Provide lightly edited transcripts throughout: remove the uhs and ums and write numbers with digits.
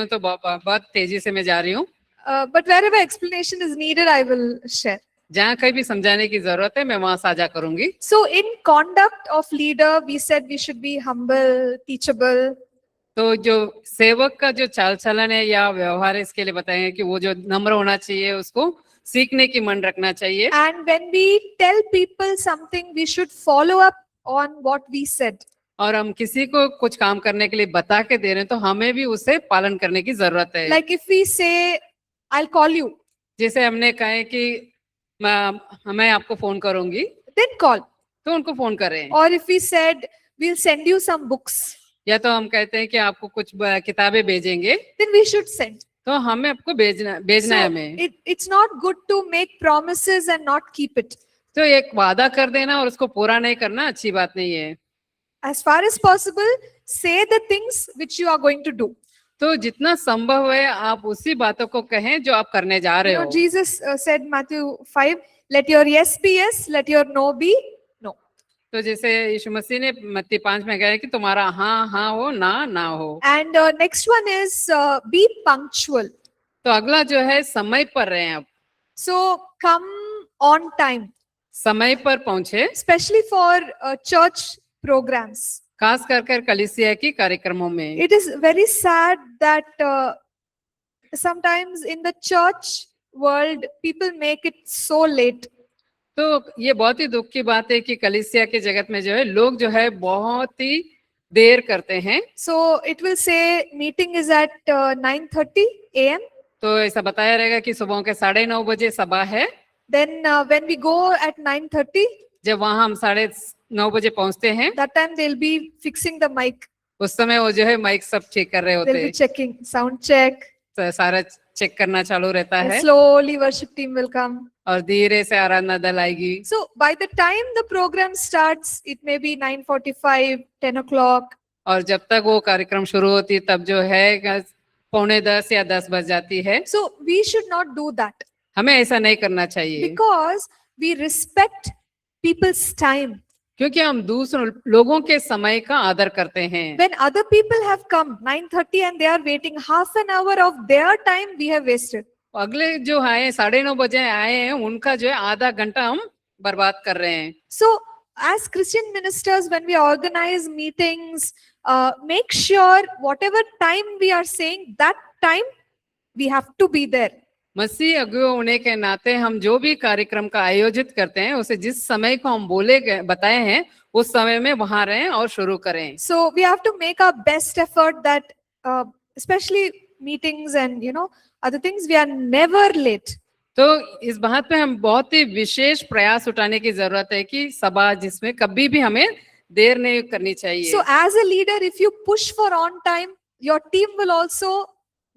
तो बहुत तेजी से मैं जा रही हूँ। But wherever explanation is needed, I will share. जहाँ कहीं भी समझाने की जरूरत है मैं वहाँ साझा करूंगी। So in conduct of leader, we said we should be humble, teachable. तो जो सेवक का जो चाल चलन है या व्यवहार है, इसके लिए बताएंगे कि वो जो नम्र होना चाहिए, उसको सीखने की मन रखना चाहिए। And when we tell people something, we should follow up on what we said. और हम किसी को कुछ काम करने के लिए बता के दे रहे हैं तो हमें भी उसे पालन करने की जरूरत है। Like if we say, I'll call you, जैसे हमने कहा है कि मैं आपको फोन करूंगी, then call. तो उनको फोन करें। Or if we said, we'll send you some books, या तो हम कहते हैं कि आपको कुछ किताबें भेजेंगे, then we should send. तो हमें आपको भेजना है हमें। It's not good to make promises and not keep it. तो एक वादा कर देना और उसको पूरा नहीं करना अच्छी बात नहीं है। As far as possible, say the things which you are going to do. तो जितना संभव है आप उसी बातों को कहें जो आप करने जा रहे हो। Jesus said Matthew 5, let your yes be yes, let your no be no. तो जैसे यीशु मसीह ने मत्ती 5 में कहा है कि तुम्हारा हाँ हाँ हो, ना ना हो। And next one is be punctual. तो अगला जो है समय पर रहें आप। So come on time. समय पर पहुंचे। Especially for church programs. खास कर कलीसिया की कार्यक्रमों में। It is very sad that sometimes in the church world people make it so late. तो ये बहुत ही दुख की बात है कि कलीसिया के जगत में जो है लोग जो है बहुत ही देर करते हैं। So it will say meeting is at 9:30 a.m. तो ऐसा बताया रहेगा कि सुबह के 9:30 बजे सभा है। Then when we go at 9:30, जब वहां हम 9:30 बजे पहुंचते हैं, that time they'll be fixing the mic. उस समय वो जो है माइक सब चेक कर रहे होते They'll हैं। be checking sound check. तो सारा चेक करना चालू रहता है। Slowly worship team will come. और धीरे से आराधना दल आएगी। So by the time the program starts, it may be 9:45, 10 o'clock. और जब तक वो कार्यक्रम शुरू होती तब जो है 9:45 या 10 बज जाती है। So we should not do that. हमें ऐसा नहीं करना चाहिए। Because we respect people's time. क्योंकि हम दूसरों लोगों के समय का आदर करते हैं। When other people have come 9:30 and they are waiting, half an hour of their time we have wasted. अगले जो आए 9:30 बजे आए हैं, उनका जो है आधा घंटा हम बर्बाद कर रहे हैं। So as Christian ministers, when we organize meetings, make sure whatever time we are saying, that time we have to be there. मसीह अगुवे होने के नाते हम जो भी कार्यक्रम का आयोजित करते हैं उसे जिस समय को हम बताए हैं उस समय में वहां रहें और शुरू करें। So we have to make our best effort that especially meetings and other things, we are never late. तो इस बात पे हम बहुत ही विशेष प्रयास उठाने की जरूरत है कि सभा जिसमें कभी भी हमें देर नहीं करनी चाहिए। So as a leader, if you push for on time, your team will also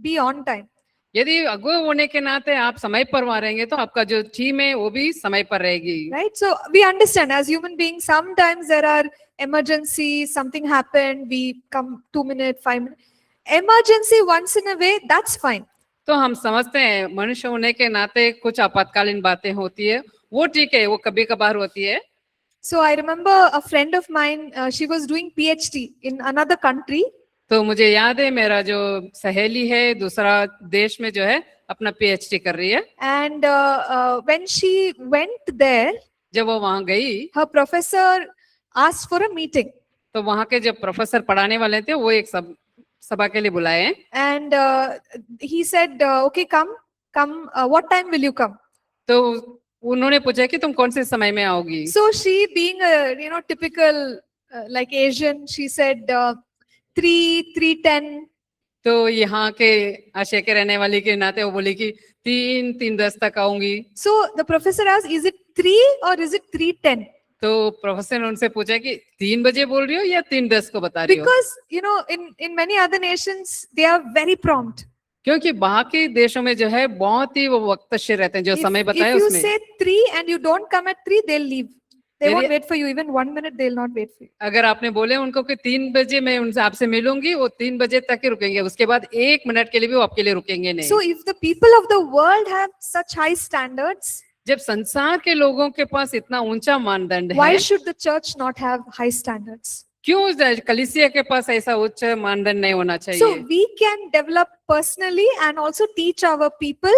be on time. यदि अगुवे होने के नाते आप समय पर वहां रहेंगे तो आपका जो टीम है वो भी समय पर रहेगी। Right? So we understand as human beings, sometimes there are emergencies, something happened, we come 2 minutes, 5 minutes. Emergency once in a way, that's fine. तो हम समझते हैं मनुष्य होने के नाते कुछ आपातकालीन बातें होती है, वो ठीक है, वो कभी कभार होती है। So I remember a friend of mine, she was doing PhD in another country. तो मुझे याद है मेरा जो सहेली है दूसरा देश में जो है अपना PhD कर रही है। And when she went there, जब वो वहां गई, her professor asked for a meeting. तो वहां के जो प्रोफेसर पढ़ाने वाले थे वो एक सभा के लिए बुलाए। And he said, okay, come, what time will you come? तो उन्होंने पूछा कि तुम कौन से समय में आओगी। So she, being a typical like Asian, she said 3:10. तो यहाँ के आशय के रहने वाली के नाते वो बोली कि 3:10 तक आऊंगी। So the professor asked, is it 3 or is it 3:10? तो प्रोफेसर ने उनसे पूछा कि 3 बजे बोल रही हो या 3:10 को बता रही हो? Because in many other nations they are very prompt. क्योंकि बाकी देशों में जो है बहुत ही वो वक्तशीर रहते हैं, जो समय बताए उसमें। If you say 3 and you don't come at 3, they'll leave. They won't wait for you. Even 1 minute, they'll not wait for you. अगर आपने बोले उनको कि 3 बजे मैं उनसे आपसे मिलूंगी, वो 3 बजे तक ही रुकेंगे, उसके बाद 1 मिनट के लिए भी वो आपके लिए रुकेंगे नहीं। So if the people of the world have such high standards, जब संसार के लोगों के पास इतना ऊंचा मानदंड है, why should the church not have high standards? क्यों कलीसिया के पास ऐसा उच्च मानदंड नहीं होना So चाहिए? we can develop personally and also teach our people,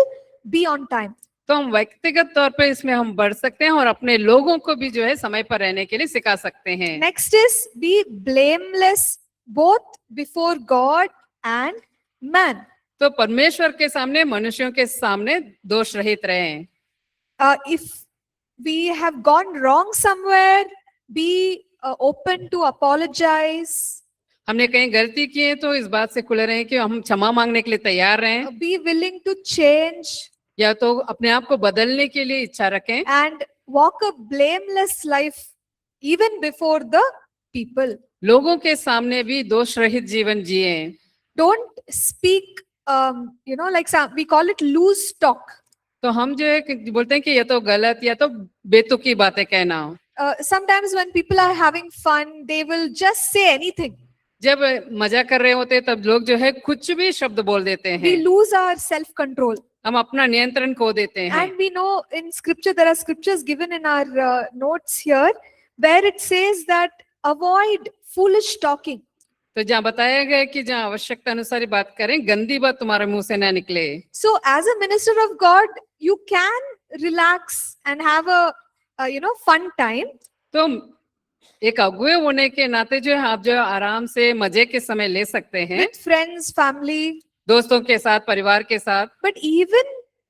be on time. तो हम व्यक्तिगत तौर पे इसमें हम बढ़ सकते हैं और अपने लोगों को भी जो है समय पर रहने के लिए सिखा सकते हैं। Next is be blameless both before God and man. तो परमेश्वर के सामने, मनुष्यों के सामने दोष रहित रहें। If we have gone wrong somewhere, be open to apologize, हमने कहीं गलती की है तो इस बात से खुले रहें कि हम क्षमा मांगने के लिए तैयार रहें, be willing to change, या तो अपने आप को बदलने के लिए इच्छा रखें and walk a blameless life even before the people. लोगों के सामने भी दोष रहित जीवन जिए। Don't speak, like we call it loose talk. तो हम जो है कि बोलते हैं कि ये तो गलत या तो बेतुकी बातें कहना। Sometimes when people are having fun, they will just say anything. जब मजा कर रहे होते हैं तब लोग जो है कुछ भी शब्द बोल देते We हैं, lose our self-control. हम अपना नियंत्रण खो देते हैं। And we know in scripture, there are scriptures given in our notes here where it says that avoid foolish talking. तो जहाँ बताया गया है कि जहाँ आवश्यकता अनुसार ही बात करें, गंदी बात तुम्हारे मुंह से ना निकले। So as a minister of God, you can relax and have a fun time. तो एक अगुए होने के नाते जो है आप जो है आराम से मजे के समय ले सकते हैं, With friends, family. दोस्तों के साथ, परिवार के साथ। But even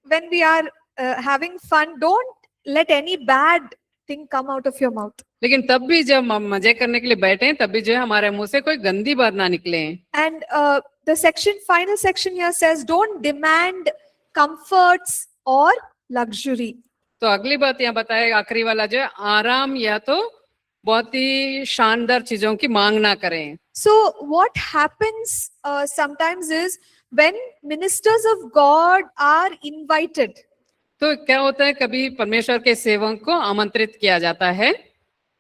when we are having fun, don't let any bad thing come out of your mouth. लेकिन तब भी जब हम मजे करने के लिए बैठे हैं, तब भी जो है हमारे मुंह से कोई गंदी बात ना निकले। And the final section here says, don't demand comforts or luxury. तो अगली बात यहाँ बताया, आखिरी वाला जो है आराम या तो बहुत ही शानदार चीजों की मांग ना करें। So what happens sometimes is when ministers of God are invited, तो क्या होता है, कभी परमेश्वर के सेवक को आमंत्रित किया जाता है,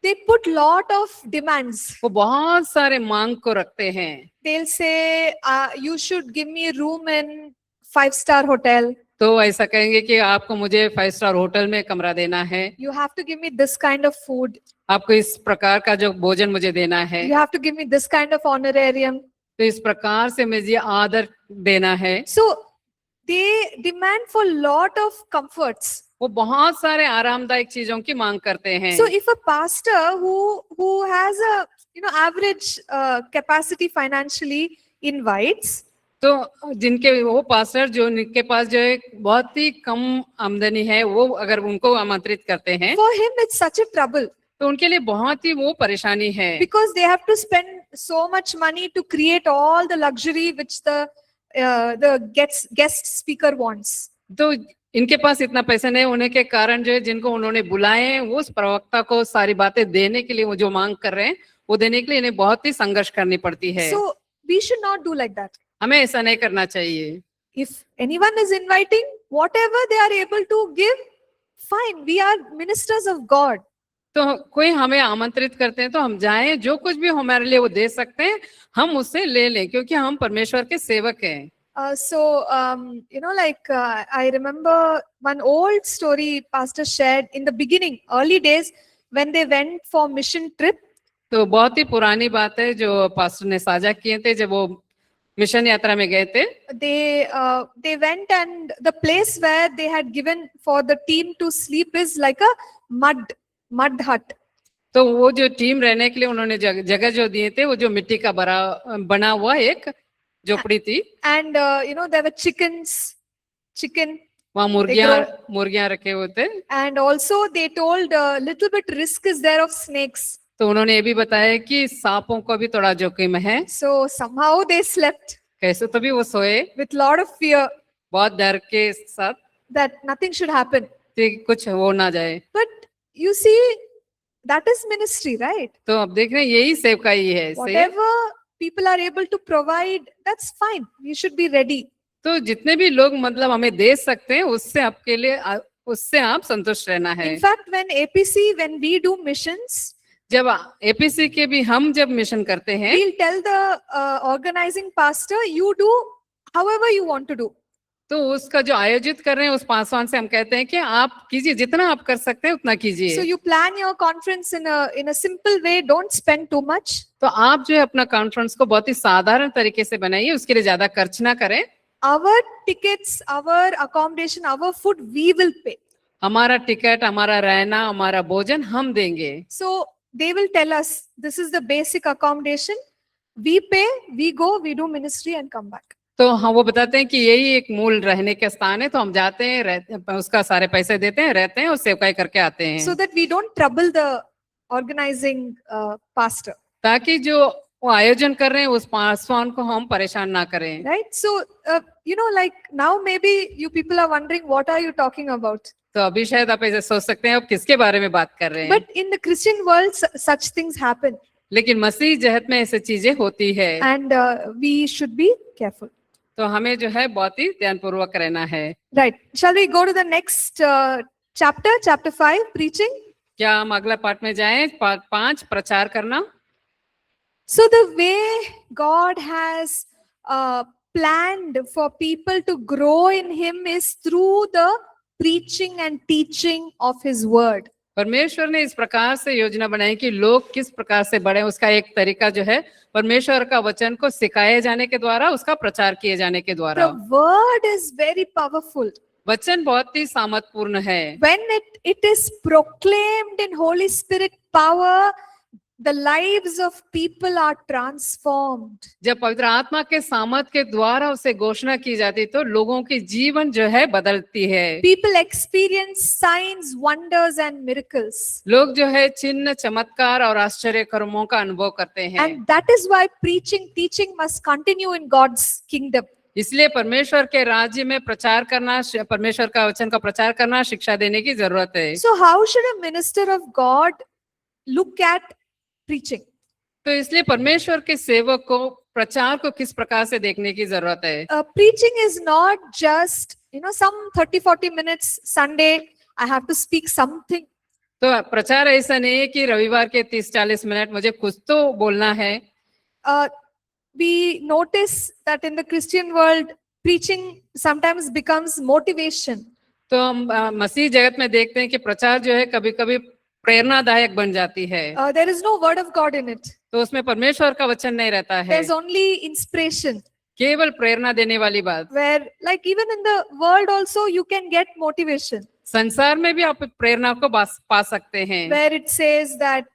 they put lot of demands. वो बहुत सारे मांग को रखते हैं। They'll say, you should give me a room in 5-star hotel. तो ऐसा कहेंगे कि आपको मुझे 5 स्टार होटल में कमरा देना है, You have to give me this kind of food. आपको इस प्रकार का जो भोजन मुझे देना है, You have to give me this kind of honorarium. तो इस प्रकार से मुझे आदर देना है। So they demand for lot of comforts. वो बहुत सारे आरामदायक चीजों की मांग करते हैं। So if a pastor who has a average capacity financially invites, तो जिनके वो पास्टर जो उनके पास जो है बहुत ही कम आमदनी है, वो अगर उनको आमंत्रित करते हैं for him it's such a trouble तो उनके लिए बहुत ही वो परेशानी है, because they have to spend so much money to create all the luxury which the guest speaker wants. तो इनके पास इतना पैसा नहीं होने के कारण जो है जिनको उन्होंने बुलाए हैं वो उस प्रवक्ता को सारी बातें देने के लिए वो जो मांग कर रहे हैं वो देने के लिए इन्हें बहुत ही संघर्ष करनी पड़ती है। So we should not do like that. हमें ऐसा नहीं करना चाहिए। If anyone is inviting, whatever they are able to give, fine. We are ministers of God. तो कोई हमें आमंत्रित करते हैं तो हम जाएं, जो कुछ भी हमारे लिए वो दे सकते हैं हम उससे ले लें, क्योंकि हम परमेश्वर के सेवक हैं। I remember one old story pastor shared in the beginning, early days, when they went for mission trip. तो बहुत ही पुरानी बात है जो पास्टर ने साझा किए थे जब वो मिशन यात्रा में गए थे। They went, and the place where they had given for the team to sleep is like a mud hut. तो वो जो टीम रहने के लिए उन्होंने जगह जो दिए थे वो जो मिट्टी का बना हुआ एक झोपड़ी थी। And there were chicken. वहाँ मुर्गियां रखे हुए थे। And also they told a little bit risk is there of snakes. तो उन्होंने ये भी बताया कि सांपों को भी थोड़ा जोखिम है। So somehow they slept कैसे तभी वो सोए with lot of fear बहुत डर के साथ that nothing should happen. कि कुछ हो ना जाए। But you see, that is ministry, right? तो अब देख रहे हैं यही सेवकाई है। Whatever people are able to provide, that's fine. We should be ready. तो जितने भी लोग मतलब हमें दे सकते हैं उससे आप संतुष्ट रहना है। In fact, when we do missions, जब एपीसी के भी हम जब मिशन करते हैं we'll tell the organizing pastor, you do however you want to do. तो उसका जो आयोजित कर रहे हैं उस पासवान से हम कहते हैं कि आप कीजिए, जितना आप कर सकते हैं उतना So कीजिए। you plan your conference in a simple way. Don't spend too much. तो आप जो है अपना कॉन्फ्रेंस को बहुत ही साधारण तरीके से बनाइए, उसके लिए ज्यादा खर्च ना करें। Our tickets, our accommodation, our food, we will pay. हमारा टिकट, हमारा रहना, हमारा भोजन हम देंगे। So they will tell us this is the basic accommodation. We pay, we go, we do ministry and come back. तो हम वो बताते हैं कि यही एक मूल रहने के स्थान है, तो हम जाते हैं, रहते हैं, उसका सारे पैसे देते हैं, रहते हैं और सेवकाई करके आते हैं। So that we don't trouble the organizing pastor. ताकि जो वो आयोजन कर रहे हैं उस पासवान को हम परेशान ना करें। Right? So, like now maybe you people are wondering what are you talking about? तो अभी शायद आप ऐसे सोच सकते हैं आप किसके बारे में बात कर रहे हैं। But in the Christian world, such things happen. लेकिन मसीह जहत में ऐसी चीजें होती है। And we should be careful. तो हमें जो है बहुत ही ध्यानपूर्वक रहना है। Right. Shall we go to the next chapter 5, preaching? क्या हम अगला पार्ट में जाएं? 5 प्रचार करना। So the way God has planned for people to grow in Him is through the preaching and teaching of His word. परमेश्वर ने इस प्रकार से योजना बनाई कि लोग किस प्रकार से बढ़े। उसका एक तरीका जो है परमेश्वर का वचन को सिखाए जाने के द्वारा, उसका प्रचार किए जाने के द्वारा। The word is very powerful. वचन बहुत ही सामर्थपूर्ण है। When it is proclaimed in Holy Spirit power, the lives of people are transformed. जब पवित्र आत्मा के सामर्थ के द्वारा उसे घोषणा की जाती तो लोगों की जीवन जो है बदलती है। People experience signs, wonders and miracles. लोग जो है चिन्ह, चमत्कार और आश्चर्य कर्मों का अनुभव करते हैं। And that is why preaching, teaching must continue in God's kingdom. इसलिए परमेश्वर के राज्य में प्रचार करना, परमेश्वर का वचन का प्रचार करना, शिक्षा देने की जरूरत है। So how should a minister of God look at preaching? तो इसलिए परमेश्वर के सेवक को प्रचार को किस प्रकार से देखने की जरूरत है। Preaching is not just, some 30-40 minutes Sunday, I have to speak something. तो प्रचार ऐसा नहीं है कि रविवार के 30-40 मिनट मुझे कुछ तो बोलना है। We notice that in the Christian world, preaching sometimes becomes motivation. तो हम मसीह जगत में देखते हैं कि प्रचार जो है कभी कभी प्रेरणादायक बन जाती है। There is no word of God in it. तो उसमें परमेश्वर का वचन नहीं रहता है, There's only inspiration. केवल प्रेरणा देने वाली बात। Where, like even in the world also, you can get motivation. संसार में भी आप प्रेरणा को पा सकते हैं। Where it says that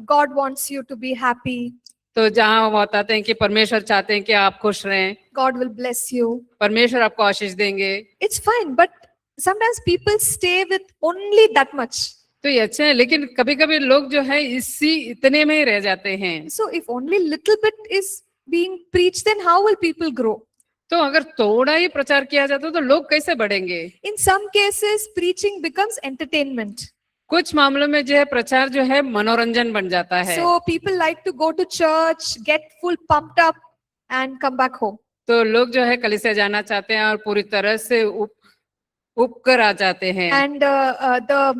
God wants you to be happy. तो जहाँ वो बताते हैं कि परमेश्वर चाहते हैं कि आप खुश रहें, God will bless you. परमेश्वर आपको आशीष देंगे। It's fine, but sometimes people stay with only that much. तो ये अच्छा है, लेकिन कभी कभी लोग जो है इतने में ही रह जाते हैं। So if only little bit is being preached, then how will people grow? तो अगर थोड़ा ही प्रचार किया जाता तो लोग कैसे बढ़ेंगे। In some cases, preaching becomes entertainment. कुछ मामलों में जो है प्रचार जो है मनोरंजन बन जाता है। So people like to go to church, get full pumped up and come back home. तो लोग जो है कलीसिया जाना चाहते हैं और पूरी तरह से उपकर आ जाते हैं। And the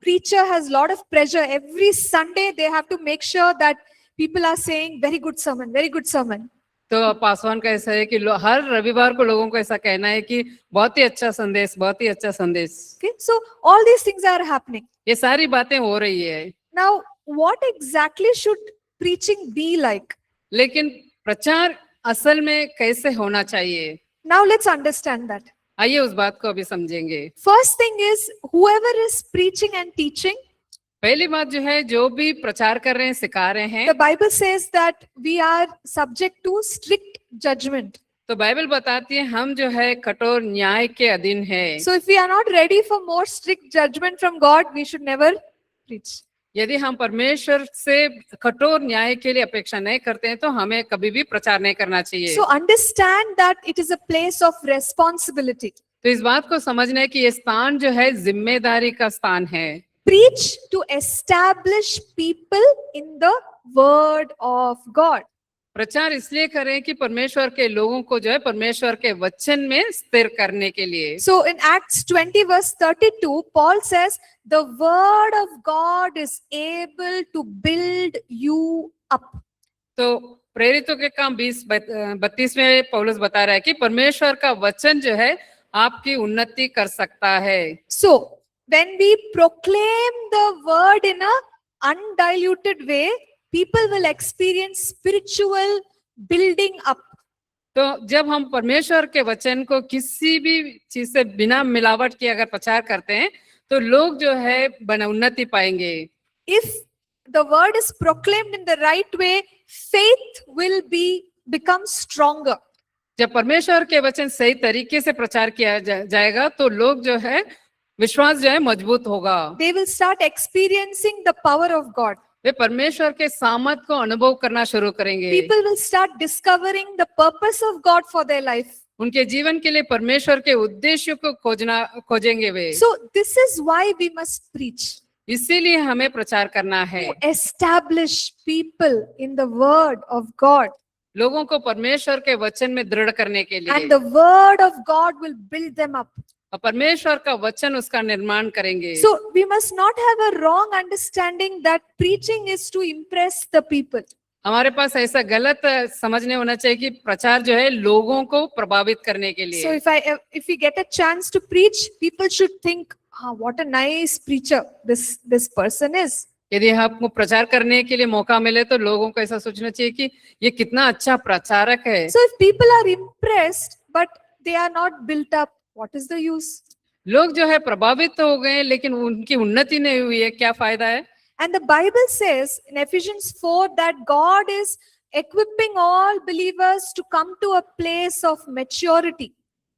preacher has lot of pressure. Every Sunday they have to make sure that people are saying very good sermon, very good sermon. तो पासवान का ऐसा है कि हर रविवार को लोगों को ऐसा कहना है कि बहुत ही अच्छा संदेश, बहुत ही अच्छा संदेश। Okay, so all these things are happening. ये सारी बातें हो रही है। Now, what exactly should preaching be like? लेकिन प्रचार असल में कैसे होना चाहिए, Now let's understand that. आइए उस बात को अभी समझेंगे। First thing is, whoever is preaching and teaching, पहली बात जो है, जो भी प्रचार कर रहे हैं, सिखा रहे हैं, the Bible says that we are subject to strict judgment. तो बाइबल बताती है हम जो है कठोर न्याय के अधीन है। So if we are not ready for more strict judgment from God, we should never preach. यदि हम परमेश्वर से कठोर न्याय के लिए अपेक्षा नहीं करते हैं तो हमें कभी भी प्रचार नहीं करना चाहिए। So understand that it is a place of responsibility. तो इस बात को समझना है कि ये स्थान जो है जिम्मेदारी का स्थान है। Preach to establish people in the word of God. प्रचार इसलिए करें कि परमेश्वर के लोगों को जो है परमेश्वर के वचन में स्थिर करने के लिए। So in Acts 20 verse 32, Paul says, the word of God is able to build you up. तो प्रेरितों के काम 20-32 में पौलुस बता रहा है कि परमेश्वर का वचन जो है आपकी उन्नति कर सकता है। So, when we proclaim the word in a undiluted way, people will experience spiritual building up. तो जब हम परमेश्वर के वचन को किसी भी चीज से बिना मिलावट के अगर प्रचार करते हैं तो लोग जो है उन्नति पाएंगे। If the word is proclaimed in the right way, faith will become stronger. जब परमेश्वर के वचन सही तरीके से प्रचार किया जाएगा तो लोग जो है विश्वास जो है मजबूत होगा। They will start experiencing the power of God. वे परमेश्वर के सामर्थ को अनुभव करना शुरू करेंगे। People will start discovering the purpose of God for their life. उनके जीवन के लिए परमेश्वर के उद्देश्यों को खोजेंगे वे। So this is why we must preach. इसीलिए हमें प्रचार करना है। To establish people in the word of God. लोगों को परमेश्वर के वचन में दृढ़ करने के लिए। And the word of God will build them up. और परमेश्वर का वचन उसका निर्माण करेंगे। So we must not have a wrong understanding that preaching is to impress the people. हमारे पास ऐसा गलत समझने होना चाहिए कि प्रचार जो है लोगों को प्रभावित करने के लिए। So if we get a chance to preach, people should think, what a nice preacher this person is. यदि आपको प्रचार करने के लिए मौका मिले तो लोगों को ऐसा सोचना चाहिए कि ये कितना अच्छा प्रचारक है। So if people are impressed but they are not built up, what is the use? लोग जो है प्रभावित हो गए लेकिन उनकी उन्नति नहीं हुई है, क्या फायदा है? And the Bible says in Ephesians 4 that God is equipping all believers to come to a place of maturity.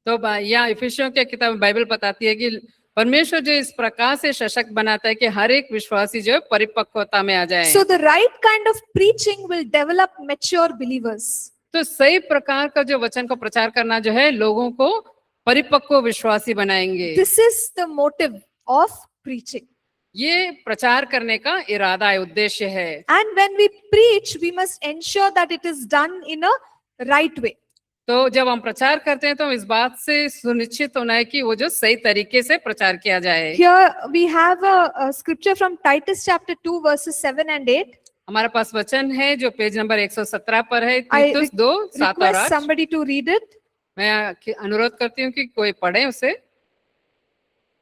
तो यहाँ इफिसियों के किताब में बाइबल बताती है कि परमेश्वर जो इस प्रकार से सशक्त बनाता है कि हर एक विश्वासी जो है परिपक्वता में आ जाए। So the right kind of preaching will develop mature believers. तो सही प्रकार का जो वचन को प्रचार करना जो है लोगों को परिपक्व विश्वासी बनाएंगे। This is the motive of preaching. ये प्रचार करने का इरादा है, उद्देश्य है। And when we preach, we must ensure that it is done in a right way. तो जब हम प्रचार करते हैं तो इस बात से सुनिश्चित होना है कि वो जो सही तरीके से प्रचार किया जाए। Here we have a scripture from Titus chapter 2 verses 7 and 8. हमारे पास वचन है जो पेज नंबर 117 पर है, तीतुस 2:7 और 8। Somebody to read it. मैं अनुरोध करती हूँ कि कोई पढ़े उसे।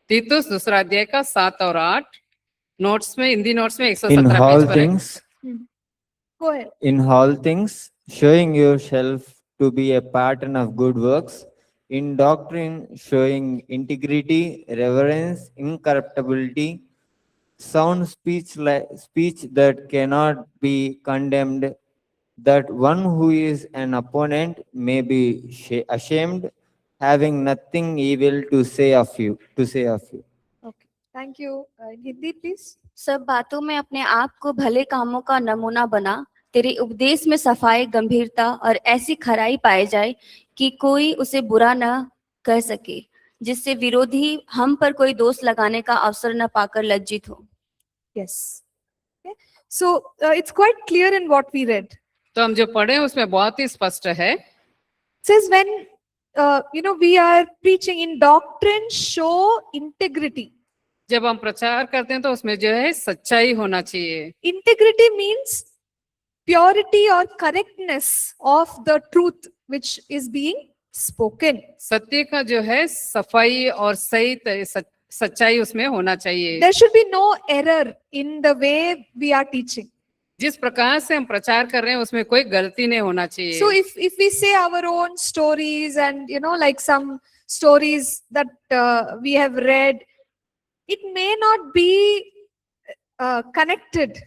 तीतुस 2 अध्याय का 7 और 8 नोट्स में, हिंदी नोट्स में 117 पेज पर है। Go ahead. In all things, showing yourself to be a pattern of good works, in doctrine showing integrity, reverence, incorruptibility, sound speech that cannot be condemned, that one who is an opponent may be ashamed, having nothing evil to say of you. Okay. Thank you. Hindi, please. सब बातों में अपने आप को भले कामों का नमूना बना, तेरे उपदेश में सफाई, गंभीरता और ऐसी खराई पाए जाए कि कोई उसे बुरा न कह सके, जिससे विरोधी हम पर कोई दोष लगाने का अवसर न पाकर लज्जित हो। Yes. Okay. So it's quite clear in what we read. तो हम जो पढ़े उसमें बहुत ही स्पष्ट है। It says when we are preaching in doctrine, show integrity. जब हम प्रचार करते हैं तो उसमें जो है सच्चाई होना चाहिए। Integrity means purity or correctness of the truth which is being spoken. सत्य का जो है सफाई और सही सच्चाई उसमें होना चाहिए। There should be no error in the way we are teaching. जिस प्रकार से हम प्रचार कर रहे हैं उसमें कोई गलती नहीं होना चाहिए। So if we say our own stories and like some stories that we have read, it may not be connected.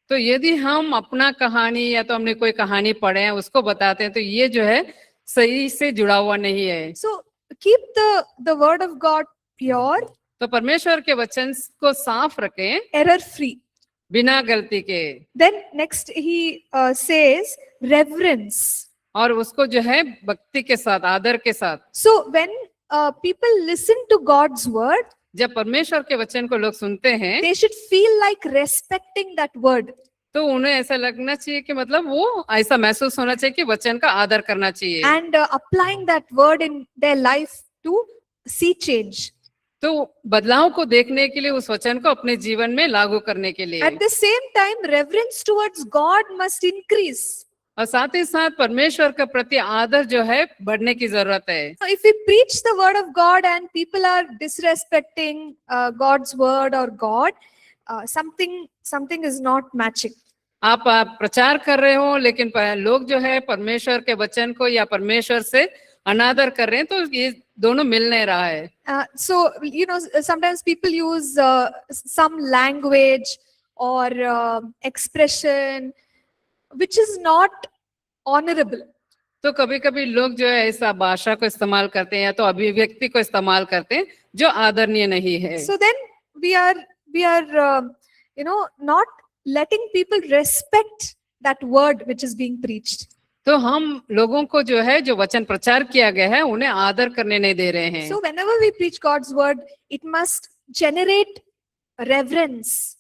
तो यदि हम अपना कहानी या तो हमने कोई कहानी पढ़े हैं उसको बताते हैं तो ये जो है सही से जुड़ा हुआ नहीं है। So keep the word of God pure. तो परमेश्वर के वचन को साफ रखें, Error free. बिना गलती के। Then next he says reverence. और उसको जो है भक्ति के साथ, आदर के साथ। So when people listen to God's word, जब परमेश्वर के वचन को लोग सुनते हैं they should feel like respecting that word. तो उन्हें ऐसा लगना चाहिए कि मतलब वो ऐसा महसूस होना चाहिए कि वचन का आदर करना चाहिए। And applying that word in their life to see change. तो बदलाव को देखने के लिए उस वचन को अपने जीवन में लागू करने के लिए। At the same time, reverence towards God must increase. और साथ ही साथ परमेश्वर के प्रति आदर जो है बढ़ने की जरूरत है। Now, if we preach the word of God and people are disrespecting God's word or God, something is not matching. आप प्रचार कर रहे हो लेकिन लोग जो है परमेश्वर के वचन को या परमेश्वर से अनादर कर रहे हैं, तो ये दोनों मिल नहीं रहा है। So, you know, sometimes people use some language or expression which is not honorable. तो कभी कभी लोग जो है ऐसा भाषा को इस्तेमाल करते हैं या तो अभिव्यक्ति को इस्तेमाल करते हैं जो आदरणीय नहीं है। So then we are you know, not letting people respect that word which is being preached. तो हम लोगों को जो है जो वचन प्रचार किया गया है उन्हें आदर करने नहीं दे रहे हैं। So whenever we preach God's word, it must generate reverence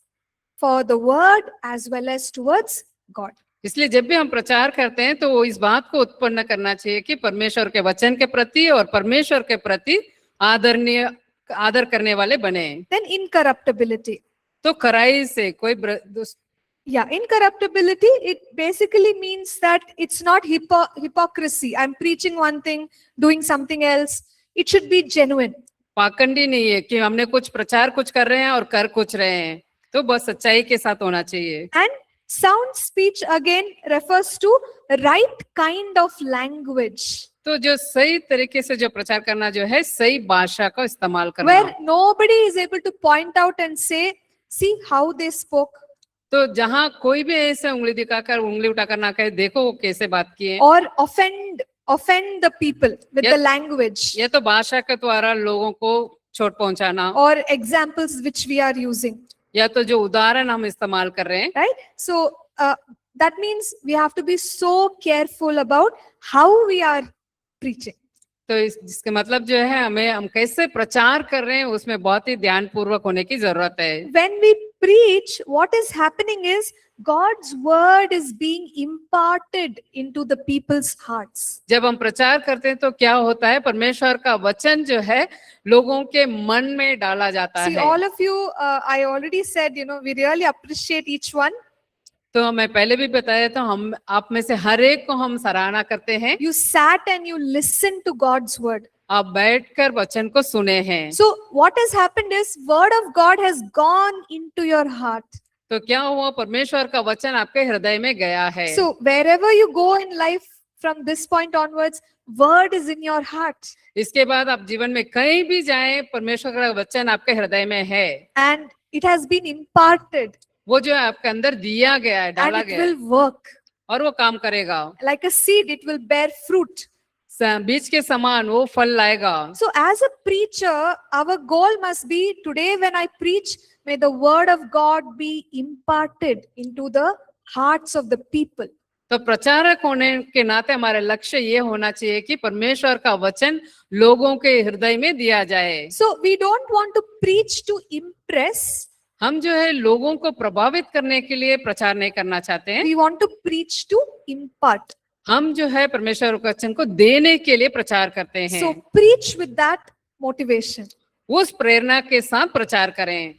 for the word as well as towards God. इसलिए जब भी हम प्रचार करते हैं तो वो इस बात को उत्पन्न करना चाहिए कि परमेश्वर के वचन के प्रति और परमेश्वर के प्रति आदर करने वाले बने। Then incorruptibility. तो खराई से कोई Yeah, incorruptibility, it basically means that it's not hypocrisy. I'm preaching one thing, doing something else. It should be genuine. पाखंडी नहीं है कि हमने कुछ प्रचार कुछ कर रहे हैं और कर कुछ रहे हैं, तो बस सच्चाई के साथ होना चाहिए। And sound speech again refers to right kind of language. तो जो सही तरीके से जो प्रचार करना जो है सही भाषा का इस्तेमाल करना, Where nobody is able to point out and say, see how they spoke. तो जहाँ कोई भी ऐसे उंगली दिखाकर उंगली उठाकर ना कहे देखो वो कैसे बात किए, Or offend the people with the language. ये तो भाषा के द्वारा लोगों को चोट पहुंचाना, Or examples which we are using. या तो जो उदाहरण हम इस्तेमाल कर रहे हैं। Right? So that means we have to be so careful about how we are preaching. तो जिसके मतलब जो है हम कैसे प्रचार कर रहे हैं उसमें बहुत ही ध्यान पूर्वक होने की जरूरत है। When we preach, what is happening is God's word is being imparted into the people's hearts. जब हम प्रचार करते हैं तो क्या होता है, परमेश्वर का वचन जो है लोगों के मन में डाला जाता See, है। all of you, I already said, you know, we really appreciate each one. तो मैं पहले भी बताया था, हम आप में से हर एक को हम सराहना करते हैं। You sat and you listened to God's word. आप बैठकर वचन को सुने हैं। So what has happened is word of God has gone into your heart. तो क्या हुआ, परमेश्वर का वचन आपके हृदय में गया है। So wherever you go in life from this point onwards, word is in your heart. इसके बाद आप जीवन में कहीं भी जाएं, परमेश्वर का वचन आपके हृदय में है। And it has been imparted. वो जो है आपके अंदर दिया गया है, And डाला it गया है, will work. और वो काम करेगा। Like a seed, it will bear fruit. बीज के समान वो फल लाएगा। So as a preacher, our goal must be today when I preach, may the word of God be imparted into the hearts of the people. तो प्रचारक होने के नाते हमारा लक्ष्य ये होना चाहिए कि परमेश्वर का वचन लोगों के हृदय में दिया जाए। So we don't want to preach to impress. हम जो है लोगों को प्रभावित करने के लिए प्रचार नहीं करना चाहते हैं, We want to preach to impart. हम जो है परमेश्वर के वचन को देने के लिए प्रचार करते हैं। So preach with that motivation. उस प्रेरणा के साथ प्रचार करें।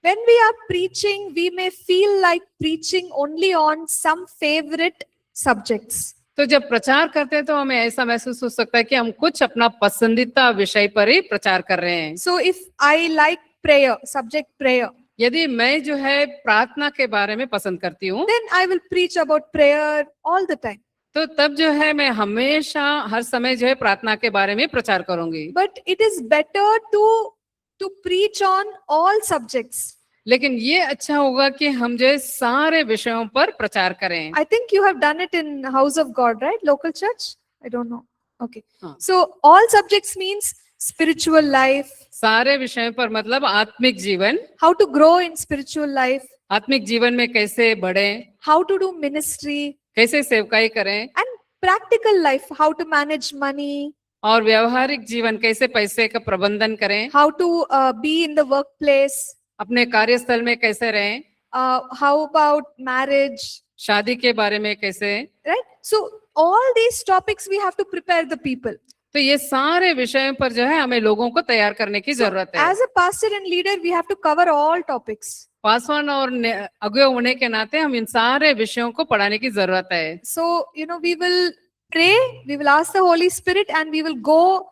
When we are preaching, we may feel like preaching only on some favorite subjects. तो जब प्रचार करते हैं तो हमें ऐसा महसूस हो सकता है कि हम कुछ अपना पसंदीदा विषय पर ही प्रचार कर रहे हैं। So if I like prayer, subject prayer, यदि मैं जो है प्रार्थना के बारे में पसंद करती हूँ, then I will preach about prayer all the time. तो तब जो है मैं हमेशा हर समय जो है प्रार्थना के बारे में प्रचार करूंगी। But it is better to preach on all subjects. लेकिन ये अच्छा होगा कि हम जो है सारे विषयों पर प्रचार करें। I think you have done it in House of God, right? Local church? I don't know. Okay. हाँ। So all subjects means spiritual life, सारे विषयों पर मतलब आत्मिक जीवन, how to grow in spiritual life, आत्मिक जीवन में कैसे बढ़े, how to do ministry, कैसे सेवकाई करें, and practical life, how to manage money, और व्यवहारिक जीवन कैसे पैसे का प्रबंधन करें, how to be in the workplace, अपने कार्यस्थल में कैसे रहें, how about marriage, शादी के बारे में कैसे। right? So all these topics we have to prepare the people. तो ये सारे विषयों पर जो है हमें लोगों को तैयार करने की So, जरूरत है। as a pastor and leader, we have to cover all topics. Paswan और अगुवे होने के नाते हम इन सारे विषयों को पढ़ाने की जरूरत है। So, we will pray, we will ask the Holy Spirit, and we will go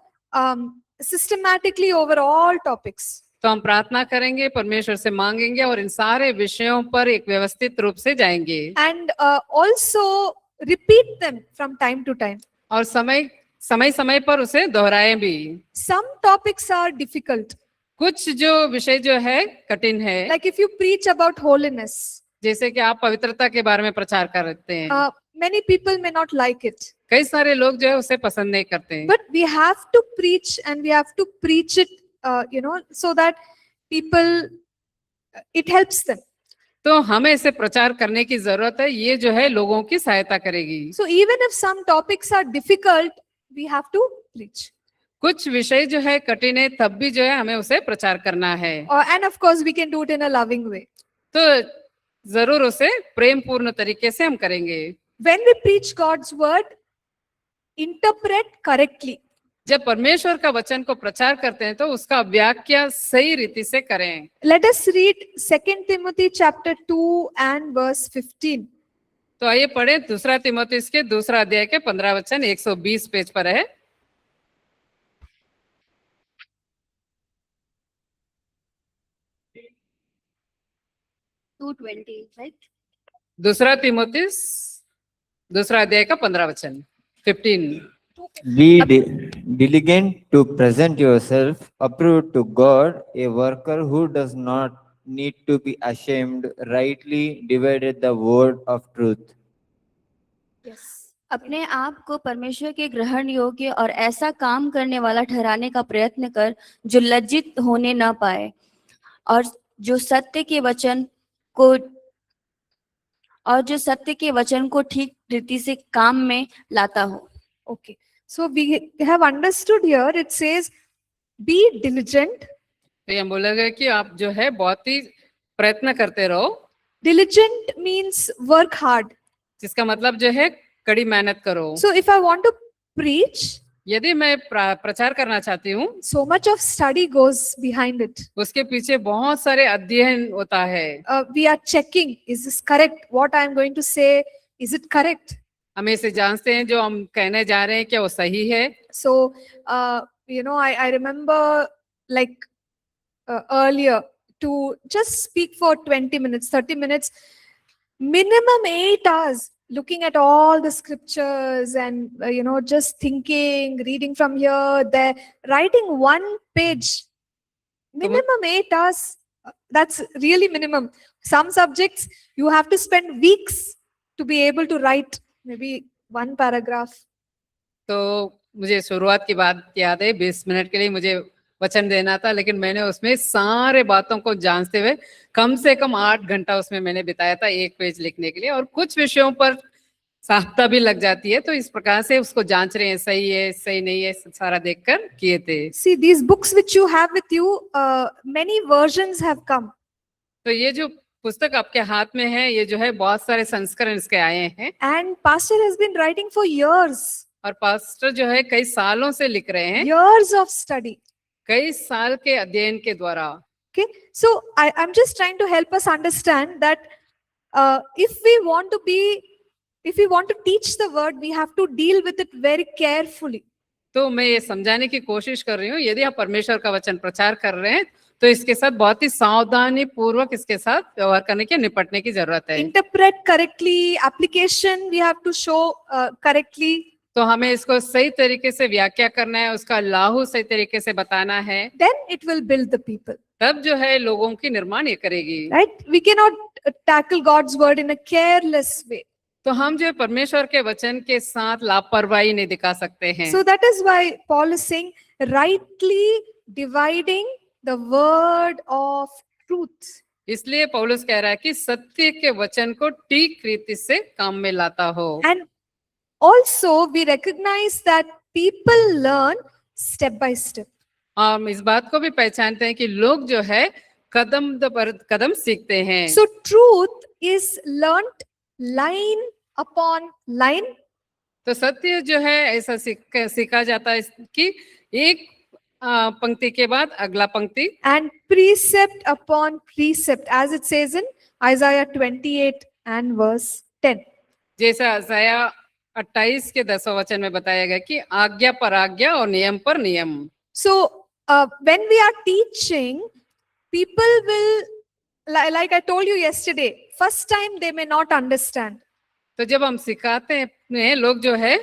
systematically over all topics. तो हम प्रार्थना करेंगे, परमेश्वर से मांगेंगे और इन सारे विषयों पर एक व्यवस्थित रूप से जाएंगे And also repeat them from time to time. और समय समय पर उसे दोहराएं भी। Some topics are difficult. कुछ जो विषय जो है कठिन है, Like if you preach about holiness, जैसे कि आप पवित्रता के बारे में प्रचार करते हैं, many people may not like it. कई सारे लोग जो है उसे पसंद नहीं करते हैं। But we have to preach, and we have to preach it, so that people, it helps them. तो हमें इसे प्रचार करने की जरूरत है, ये जो है लोगों की सहायता करेगी। So even if some topics are difficult, we have to preach. कुछ विषय जो है कठिन है, तब भी जो है हमें उसे प्रचार करना है। And of course, we can do it in a loving way. तो जरूर उसे प्रेम पूर्ण तरीके से हम करेंगे। When we preach God's word, interpret correctly. जब परमेश्वर का वचन को प्रचार करते हैं तो उसका व्याख्या सही रीति से करें। Let us read 2 Timothy chapter 2 and verse 15. तो आइए पढ़ें दूसरा तीमुथियुस के दूसरा अध्याय के 15 वचन 120 पेज पर है। दूसरा तीमुथियुस दूसरा अध्याय का 15 वचन 15। Be diligent to present yourself approved to God, a worker who does not need to be ashamed, rightly divided the word of truth. Yes. अपने आप को परमेश्वर के ग्रहण योग्य और ऐसा काम करने वाला ठहराने का प्रयत्न कर जो लज्जित होने न पाए और जो सत्य के वचन को ठीक रीति से काम में लाता हो। Okay. So we have understood here, it says, be diligent. तो ये बोलेगा कि आप जो है बहुत ही प्रयत्न करते रहो। Diligent means work hard. जिसका मतलब जो है कड़ी मेहनत करो। So if I want to preach, यदि मैं प्रचार करना चाहती हूँ, so much of study goes behind it. उसके पीछे बहुत सारे अध्ययन होता है। We are checking, is this correct? What I am going to say, is it correct? हमें इसे जांचते हैं जो हम कहने जा रहे हैं क्या वो सही है। So, I remember like earlier to just speak for 20 minutes, 30 minutes, minimum 8 hours, looking at all the scriptures and, just thinking, reading from here, there, writing one page, minimum 8 hours. That's really minimum. Some subjects you have to spend weeks to be able to write maybe one paragraph. तो मुझे शुरुआत की बात याद है, 20 minute के लिए मुझे वचन देना था, लेकिन मैंने उसमें सारे बातों को जांचते हुए कम से कम 8 घंटा उसमें मैंने बिताया था एक पेज लिखने के लिए, और कुछ विषयों पर हफ्ता भी लग जाती है। तो इस प्रकार से उसको जांच रहे हैं, सही है सही नहीं है, सारा देखकर किए थे। See, these books which you have with you, many versions have come. तो ये जो पुस्तक आपके हाथ में है, ये जो है बहुत सारे संस्करण इसके आए हैं, And pastor has been writing for years. और पास्टर जो है कई सालों से लिख रहे हैं, Years of study. कई साल के अध्ययन के द्वारा। Okay, so I'm just trying to help us understand that if we want to teach the word, we have to deal with it very carefully. तो मैं ये समझाने की कोशिश कर रही हूँ, यदि आप परमेश्वर का वचन प्रचार कर रहे हैं तो इसके साथ बहुत ही सावधानी पूर्वक इसके साथ व्यवहार करने की, निपटने की जरूरत है। Interpret correctly, application we have to show correctly. तो हमें इसको सही तरीके से व्याख्या करना है, उसका लाहू सही तरीके से बताना है, Then it will build the people. तब जो है लोगों की निर्माण ये करेगी। Right? We cannot tackle God's word in a careless way. तो हम जो है परमेश्वर के वचन के साथ लापरवाही नहीं दिखा सकते हैं। So that is why Paul is saying, rightly dividing the word of truth. इसलिए पौलुस कह रहा है कि सत्य के वचन को ठीक रीति से काम में लाता हो। And also we recognize that people learn step by step. और हम इस बात को भी पहचानते हैं कि लोग जो है कदम पर कदम सीखते हैं। So truth is learnt line upon line, तो सत्य जो है ऐसा सीखा जाता है कि एक पंक्ति के बाद अगला पंक्ति, and precept upon precept, as it says in Isaiah 28 and verse 10. जैसा यशायाह 28 के 10वें वचन में बताया गया कि आज्ञा पर आज्ञा और नियम पर नियम। So, when we are teaching, people will, like I told you yesterday, first time they may not understand. तो जब हम सिखाते हैं लोग जो है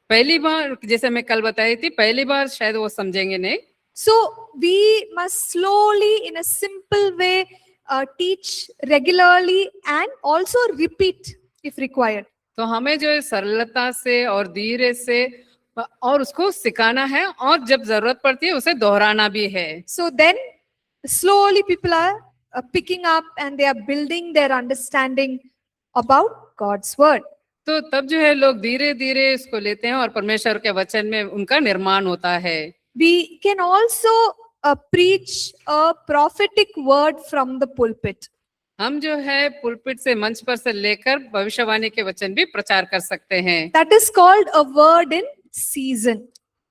पहली बार, जैसे मैं कल बताई थी, पहली बार शायद वो समझेंगे नहीं। So, we must slowly, in a simple way, teach regularly and also repeat if required. तो हमें जो है सरलता से और धीरे से और उसको सिखाना है, और जब जरूरत पड़ती है उसे दोहराना भी है। So then slowly people are picking up and they are building their understanding about God's word. तो तब जो है लोग धीरे धीरे इसको लेते हैं और परमेश्वर के वचन में उनका निर्माण होता है। We can also preach a prophetic word from the pulpit. हम जो है पुलपिट से, मंच पर से लेकर भविष्यवाणी के वचन भी प्रचार कर सकते हैं। That is called a word in season.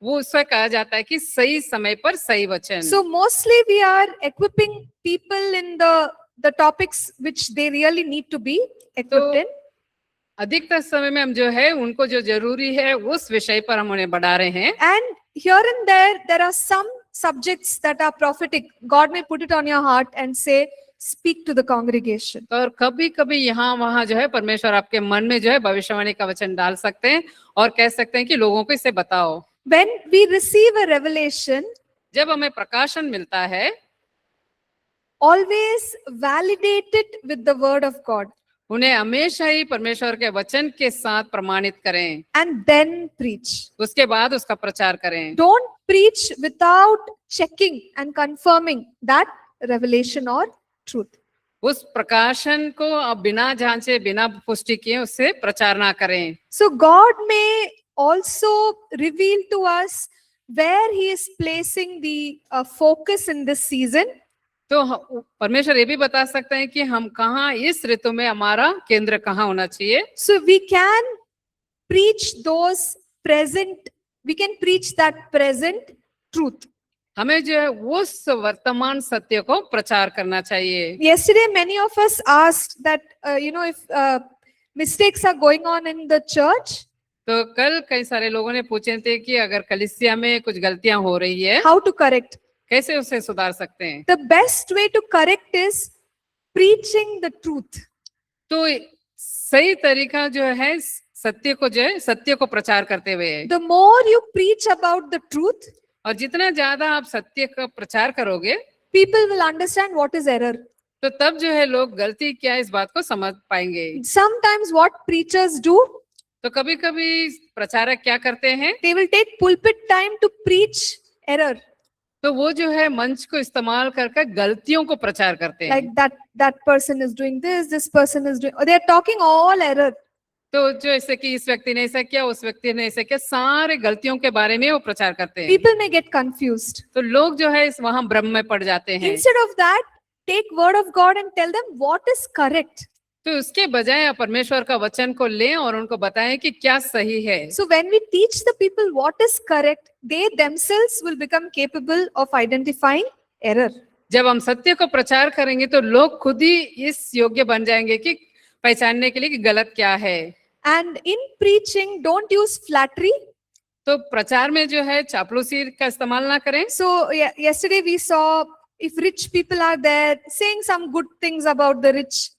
वो उससे कहा जाता है कि सही समय पर सही वचन। So mostly we are equipping people in the topics which they really need to be equipped in. अधिकतर समय में हम जो है उनको जो जरूरी है उस विषय पर हम उन्हें बढ़ा रहे हैं। And here and there are some subjects that are prophetic. God may put it on your heart and say, speak to the congregation. और कभी कभी यहाँ वहाँ जो है परमेश्वर आपके मन में जो है भविष्यवाणी का वचन डाल सकते हैं और कह सकते हैं कि लोगों को इसे बताओ। When we receive a revelation, जब हमें प्रकाशन मिलता है, always validate it with the word of God उन्हें हमेशा ही परमेश्वर के वचन के साथ प्रमाणित करें, and then preach. उसके बाद उसका प्रचार करें। Don't preach without checking and confirming that revelation or truth. उस प्रकाशन को आप बिना जांचे, बिना पुष्टि किए उससे प्रचार ना करें। So God may also reveal to us where He is placing the focus in this season. तो परमेश्वर ये भी बता सकते हैं कि हम कहाँ, इस ऋतु में हमारा केंद्र कहाँ होना चाहिए। So we can preach those present, we can preach that present truth. हमें जो है उस वर्तमान सत्य को प्रचार करना चाहिए। Yesterday, many of us asked that, if mistakes are going on in the church, तो कल कई सारे लोगों ने पूछे थे कि अगर कलीसिया में कुछ गलतियां हो रही है, how to correct. कैसे उसे सुधार सकते हैं। The best way to correct is preaching the truth. तो सही तरीका जो है सत्य को, जो है सत्य को प्रचार करते हुए है। The more you preach about the truth, और जितना ज्यादा आप सत्य का प्रचार करोगे, people will understand what is error. तो तब जो है लोग गलती क्या है इस बात को समझ पाएंगे। Sometimes what preachers do, तो कभी कभी प्रचारक क्या करते हैं, they will take pulpit time to preach error. तो वो जो है मंच को इस्तेमाल करके गलतियों को प्रचार करते हैं। Like that person is doing this person is doing, they are talking all error. तो जो ऐसे कि इस व्यक्ति ने ऐसा किया, उस व्यक्ति ने ऐसा किया, सारे गलतियों के बारे में वो प्रचार करते हैं। People may get confused. तो लोग जो है वहां भ्रम में पड़ जाते हैं। Instead of that, take word of God and tell them what is correct. तो उसके बजाय आप परमेश्वर का वचन को लें और उनको बताएं कि क्या सही है। So when we teach the people what is correct, they themselves will become capable of identifying error. जब हम सत्य को प्रचार करेंगे तो लोग खुद ही इस योग्य बन जाएंगे कि पहचानने के लिए कि गलत क्या है। And in preaching, don't use flattery. तो प्रचार में जो है चापलूसी का इस्तेमाल ना करें। So yesterday we saw, if rich people are there saying some good things about the rich,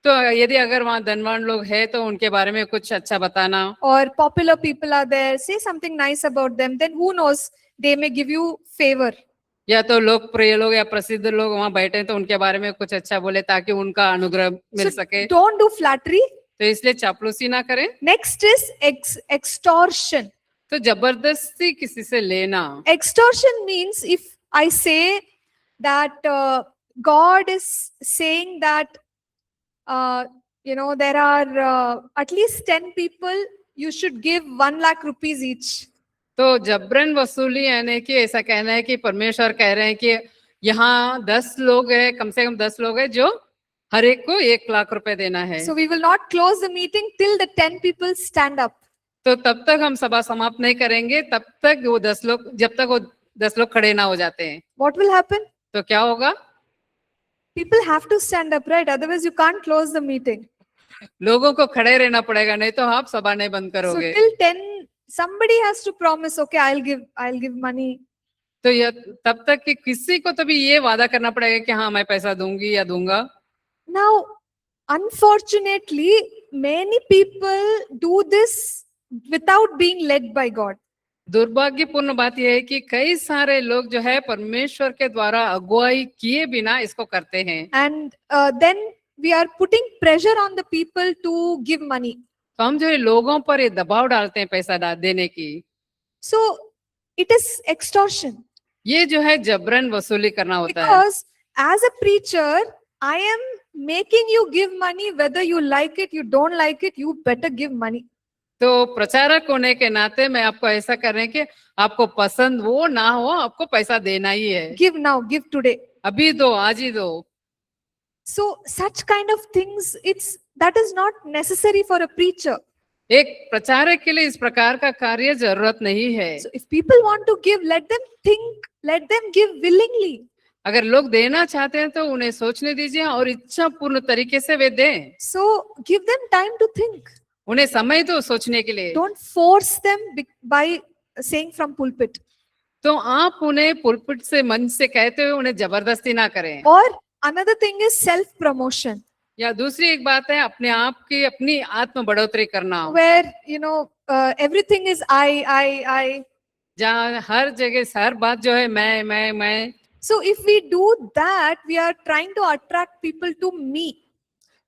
तो यदि अगर वहाँ धनवान लोग हैं तो उनके बारे में कुछ अच्छा बताना, or popular people are there, say something nice about them, then who knows, they may give you favor. या तो लोकप्रिय लोग या प्रसिद्ध लोग वहाँ बैठे तो उनके बारे में कुछ अच्छा बोले ताकि उनका अनुग्रह मिल So सके। don't do flattery. तो इसलिए चापलूसी ना करें। Next is extortion. तो जबरदस्ती किसी से लेना। Extortion means if I say that God is saying that, there are at least 10 people, you should give 1 lakh rupees each. तो जबरन वसूली यानी कि ऐसा कहना है कि परमेश्वर कह रहे हैं कि यहाँ 10 लोग हैं, कम से कम 10 लोग हैं जो हर एक को 1 लाख रुपए देना है। So we will not close the meeting till the 10 people stand up. तो तब तक हम सभा समाप्त नहीं करेंगे, तब तक वो 10 लोग, जब तक वो 10 लोग खड़े ना हो जाते हैं। What will happen? तो क्या होगा? People have to stand up, right? Otherwise, you can't close the meeting. लोगों को खड़े रहना पड़ेगा, नहीं तो आप सभा नहीं बंद So करोगे। till 10, somebody has to promise, okay, I'll give money. तो यह तब तक कि किसी को तो भी ये वादा करना पड़ेगा कि हाँ मैं पैसा दूंगी या दूंगा। Now, unfortunately, many people do this without being led by God. दुर्भाग्यपूर्ण बात यह है कि कई सारे लोग जो है परमेश्वर के द्वारा अगुवाई किए बिना इसको करते हैं। And then we are putting pressure on the people to give money. तो हम जो है लोगों पर ये दबाव डालते हैं पैसा देने की। So it is extortion. ये जो है जबरन वसूली करना होता है। Because as a preacher, I am making you give money, whether you like it, you don't like it, you better give money. तो प्रचारक होने के नाते मैं आपको ऐसा कर रहे हैं कि आपको पसंद वो ना हो, आपको पैसा देना ही है। Give now, give today. अभी दो, आज ही दो। So such kind of things, that is not necessary for a preacher. एक प्रचारक के लिए इस प्रकार का कार्य जरूरत नहीं है। So if people want to give, let them think, let them give willingly. अगर लोग देना चाहते हैं तो उन्हें सोचने दीजिए और इच्छा पूर्ण तरीके से वे दें। So give them time to think. उन्हें समय दो सोचने के लिए। Don't force them by saying from pulpit. तो आप उन्हें पुलपिट से, मंच से कहते हुए उन्हें जबरदस्ती ना करें। Or another thing is self-promotion, या दूसरी एक बात है अपने आप की, अपनी आत्म बढ़ोतरी करना, where everything is I. जहाँ हर जगह हर बात जो है मैं। So if we do that, we are trying to attract people to me.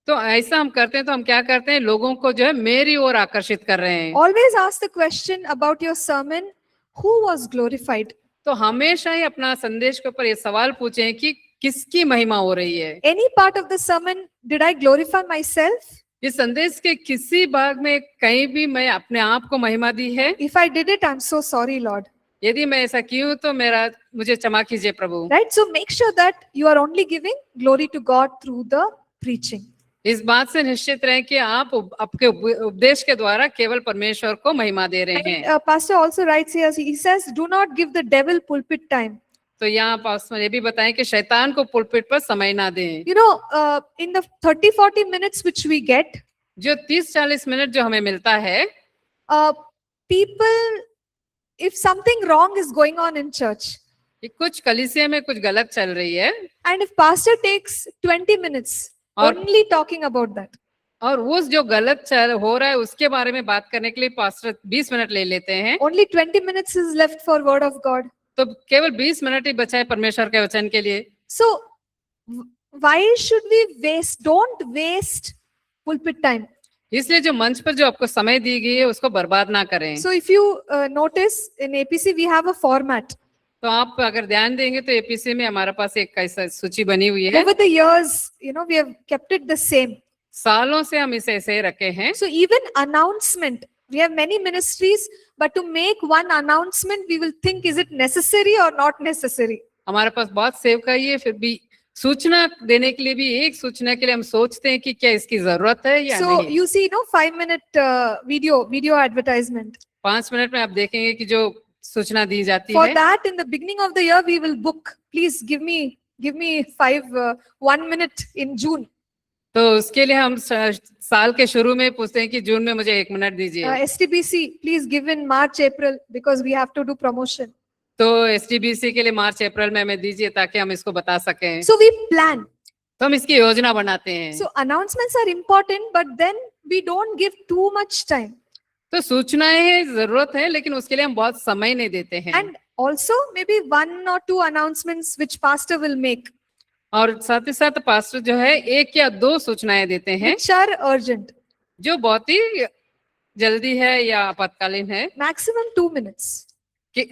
तो ऐसा हम करते हैं तो हम क्या करते हैं, लोगों को जो है मेरी ओर आकर्षित कर रहे हैं। Always ask the question about your sermon, who was glorified? तो हमेशा ही अपना संदेश के ऊपर ये सवाल पूछें कि किसकी महिमा हो रही है। Any part of the sermon, did I glorify myself? इस संदेश के किसी भाग में कहीं भी मैं अपने आप को महिमा दी है? If I did it, I'm so sorry, Lord. यदि मैं ऐसा की हूं तो मुझे क्षमा कीजिए प्रभु। Right? So make sure that you are only giving glory to God through the preaching. इस बात से निश्चित रहें कि आप आपके उपदेश के द्वारा केवल परमेश्वर को महिमा दे रहे हैं। And, Pastor also writes here, he says, do not give the devil pulpit time. तो यहाँ पास्टर ये भी बताएं कि शैतान को पुलपिट पर समय ना दें। In the 30-40 minutes which we get, जो 30-40 मिनट जो हमें मिलता है, people, if something wrong is going on in church, कि कुछ कलीसिया में कुछ गलत चल रही है, and if pastor takes 20 minutes और- only talking about that, और उस जो गलत हो रहा है उसके बारे में बात करने के लिए पास्टर 20 मिनट ले लेते हैं, only 20 minutes is left for word of God. तो केवल 20 मिनट ही बचा है परमेश्वर के वचन के लिए। So why should we waste? Don't waste pulpit time. इसलिए जो मंच पर जो आपको समय दी गई है उसको बर्बाद ना करें। So if you notice in APC we have a format. तो आप अगर ध्यान देंगे तो एपीसी में हमारे पास एक ऐसा सूची बनी हुई है। Over the years, we have kept it the same. सालों से हम इसे ऐसे रखे हैं। So even announcement, we have many ministries, but to make one announcement, we will think, is it necessary or not necessary? हमारे पास बहुत सेवकाई है, फिर भी सूचना देने के लिए भी एक सूचना के लिए हम सोचते हैं कि क्या इसकी जरूरत है या So नहीं। you see, 5-minute video advertisement. 5 minute में आप देखेंगे कि जो सूचना दी जाती For है, that, in the beginning of the year, we will book. Please give me 1 minute in June. तो उसके लिए हम साल के शुरू में पूछते हैं कि जून में मुझे 1 मिनट दीजिए। STBC, please give in March, April, because we have to do promotion. तो एसटीबीसी के लिए मार्च अप्रैल में हमें दीजिए ताकि हम इसको बता सकें। So we plan. तो हम इसकी योजना बनाते हैं। So announcements are important, but then we don't give too much time. तो सूचनाएं जरूरत है लेकिन उसके लिए हम बहुत समय नहीं देते हैं। And also maybe 1 or 2 announcements which pastor will make, और साथ ही साथ पास्टर जो है 1 या 2 सूचनाएं देते हैं which are urgent. जो बहुत ही जल्दी है या आपातकालीन है, Maximum 2 minutes. कि